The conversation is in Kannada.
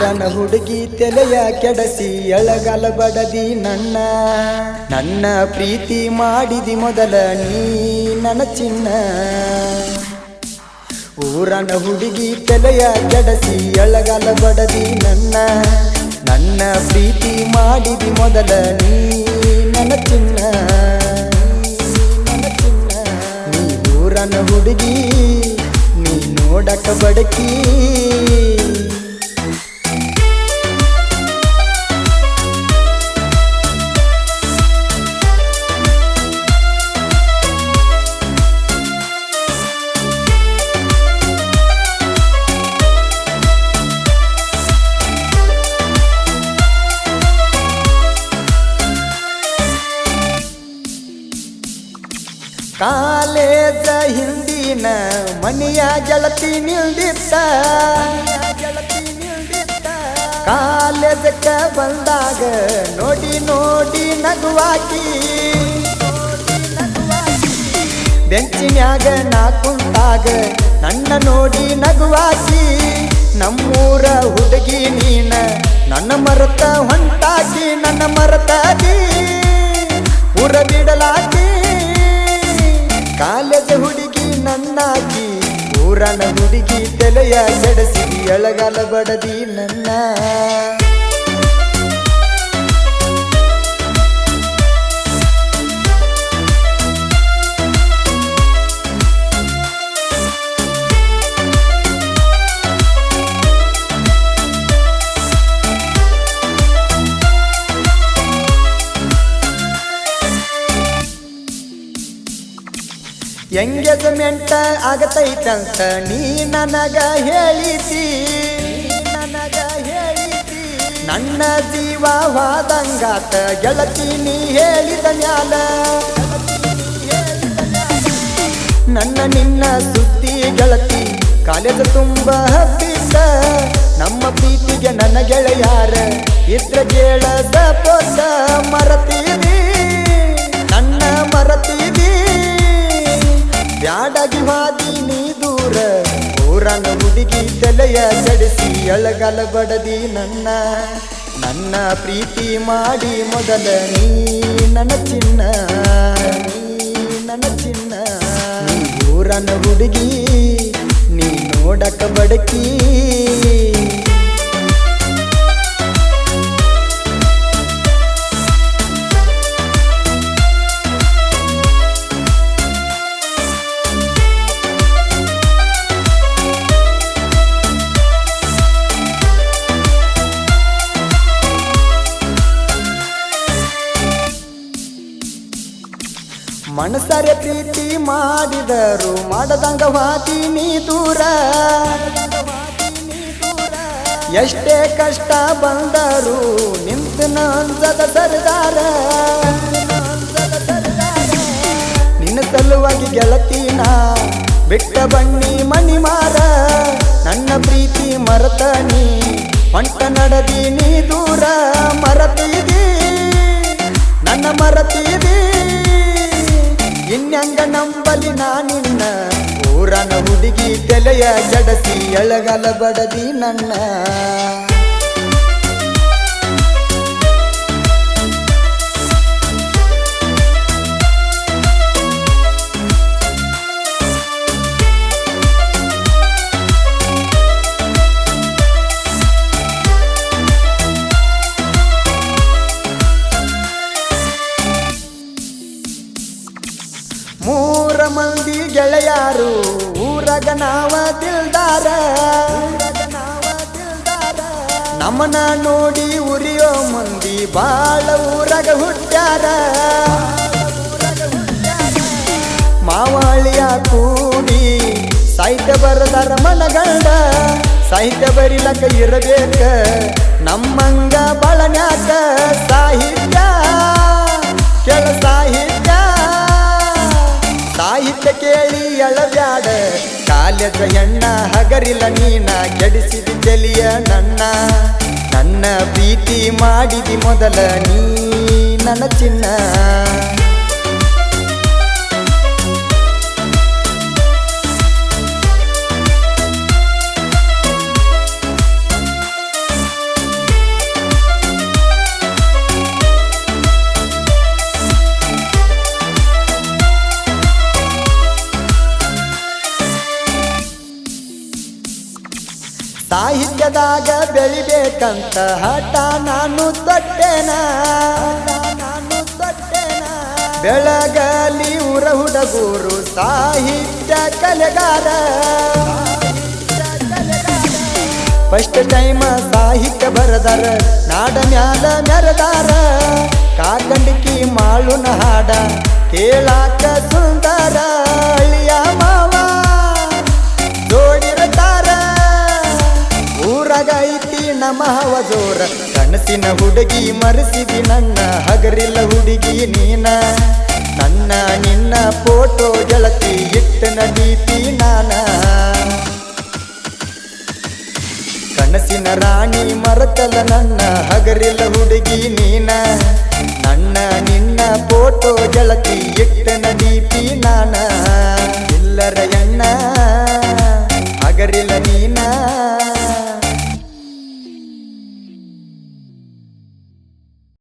ಊರನ ಹುಡುಗಿ ತೆಲೆಯ ಕೆಡಸಿ ಎಳಗಲ ಬಡದಿ ನನ್ನ ಪ್ರೀತಿ ಮಾಡಿದಿ ಮೊದಲ ನೀ ನನ್ನ ಚಿನ್ನ. ಊರನ ಹುಡುಗಿ ತೆಲೆಯ ಕೆಡಸಿ ಎಳಗಲ ಬಡದಿ ನನ್ನ ಪ್ರೀತಿ ಮಾಡಿದಿ ಮೊದಲ ನೀ ನನ್ನ ಚಿನ್ನ. ನೀ ಊರನ ಹುಡುಗಿ ನೀ ನೋಡಕ ಬಡಕಿ. ಕಾಲೇಜ ಹಿಂದಿನ ಮನೆಯ ಗೆಳತಿ ನಿಲ್ದಿತ್ತ, ಕಾಲೇಜಕ್ಕ ಬಂದಾಗ ನೋಡಿ ನೋಡಿ ನಗುವಾಕಿ. ಬೆಂಚಿನ್ಯಾಗ ನಾ ಕುಂತಾಗ ನನ್ನ ನೋಡಿ ನಗುವಾಕಿ. ನಮ್ಮೂರ ಹುಡುಗಿ ನೀನ ನನ್ನ ಮರತ ಹೊಂಟಾಕಿ, ನನ್ನ ಮರತಾಗಿ ಊರ ಬಿಡಲಾಕಿ. ಕಾಲೇಜ ಹುಡುಗಿ ನನ್ನಾಕಿ, ಊರನ ಹುಡುಗಿ ತೆಲೆಯ ಕೆಡಸಿದಿ ಎಳಗಲ ಬಡದಿ ನನ್ನ. ಎಂಗೇಜ್ಮೆಂಟ್ ಆಗತೈತಂತ ನೀ ನನಗ ಹೇಳಿದಿ, ನನ್ನ ಜೀವ ವಾದಂಗಾತ ಗೆಳತಿ ನೀ ಹೇಳಿದ ಮ್ಯಾಲ. ನನ್ನ ನಿನ್ನ ಸುದ್ದಿ ಗೆಳತಿ ಕಾಲೇಜ್ ತುಂಬ ಹಬ್ಬಿಸ. ನಮ್ಮ ಪ್ರೀತಿಗೆ ನನ್ನ ಗೆಳೆಯಾರ ಇದ್ರ ಕೇಳ ಸಪೋಸ. ಮರತೀದಿ ನನ್ನ ಮರತೀದಿ ಬ್ಯಾಡಗಿ ಹಾದಿ ನೀ ದೂರ. ಊರನ ಹುಡುಗಿ ತಲೆಯ ಕೆಡಿಸಿ ಎಳಗಲ ಬಡದಿ ನನ್ನ ಪ್ರೀತಿ ಮಾಡಿ ಮೊದಲ ನೀ ನನ್ನ ಚಿನ್ನ, ನೀ ನನ್ನ ಚಿನ್ನ. ನೀ ಊರನ ಹುಡುಗಿ ನೀ ನೋಡಕ ಬಡಕಿ. ಮನಸರೆ ಪ್ರೀತಿ ಮಾಡಿದರು ಮಾಡದಂಗ ವಾದಿ ನೀ ದೂರ. ಎಷ್ಟೇ ಕಷ್ಟ ಬಂದರು ನಿಂತು ನಂಜದ ಸರ್ದಾರ. ನಿನ್ನ ಸಲುವಾಗಿ ಗೆಳತಿನ ಬಿಟ್ಟ ಬನ್ನಿ ಮನಿ ಮಾರ. ನನ್ನ ಪ್ರೀತಿ ಮರತ ನೀ ಹೊಂಟ ನಡದಿ ನೀ ದೂರ. ಮರತೀದಿ ನನ್ನ ಮರತೀದಿ ಇನ್ಯಂಗ ನಂಬಲಿ ನಾನಿನ್ನ. ಊರನ ಹುಡುಗಿ ತೆಲೆಯ ಜಡಸಿ ಎಳಗಲ ಬಡದಿ ನನ್ನ. ಮೂರ ಮಂದಿ ಗೆಳೆಯಾರು ಊರಗ ನಾವ ದಿಲ್ದಾರ. ನಮ್ಮನ ನೋಡಿ ಉರಿಯೋ ಮಂದಿ ಬಾಳ ಊರಗ ಹುಟ್ಟ್ಯಾರ. ಮಾವಾಳಿಯ ಕೂಡಿ ಸಾಹಿತ್ಯ ಬರದಾರ ಮನಗಂಡ. ಸಾಹಿತ್ಯ ಬರಿಲಕ ಇರಬೇಕ ನಮ್ಮಂಗ ಬಳನ್ಯಾಕ. ಸಾಹಿತ್ಯ ಕೆಳ ಸಾಹಿತ್ಯ ಸಾಹಿತ್ಯ ಕೇಳಿ ಎಳಬ್ಯಾಡ. ಕಾಲೇಜ ಹೆಣ್ಣ ಹಗರಿಲ್ಲ ನೀನ ಕೆಡಿಸಿದಿ ತೆಲಿಯ ನನ್ನ ಪ್ರೀತಿ ಮಾಡಿದಿ ಮೊದಲ ನೀ ನನ್ನ ಚಿನ್ನ. ಬೆಳಿಬೇಕಂತ ಹಠ ನಾನು ತೊಟ್ಟೆನ ಬೆಳಗಲಿ ಊರ ಹುಡುಗೂರು ಸಾಹಿತ್ಯ ಕಲೆಗಾರ ಫಸ್ಟ್ ಟೈಮ ಸಾಹಿತ್ಯ ಬರದಾರ ನಾಡ ಮ್ಯಾಲ ಮೆರದಾರ ಕಾಕಂಡಿಕಿ ಮಾಳುನ ಹಾಡ ಕೇಳಾಕ ಸುಂದರ ಅಳಿಯ ಮಾವ ಜೋಡಿರತಾರ ಊರಾಗ ಐತಿ ನಮ್ಮ ಹವ ಜೋರ ಕನಸಿನ ಹುಡುಗಿ ಮರೆಸಿದಿ ನನ್ನ ಹಗರಿಲ್ಲ ಹುಡುಗಿ ನೀನ ನನ್ನ ನಿನ್ನ ಫೋಟೋ ಗೆಳತಿ ಇಟ್ಟನ ದೀಪಿ ನಾನ ಕನಸಿನ ರಾಣಿ ಮರತಲ ನನ್ನ ಹಗರಿಲ್ಲ ಹುಡುಗಿ ನೀನ ನನ್ನ ನಿನ್ನ ಫೋಟೋ ಗೆಳತಿ ಇಟ್ಟನ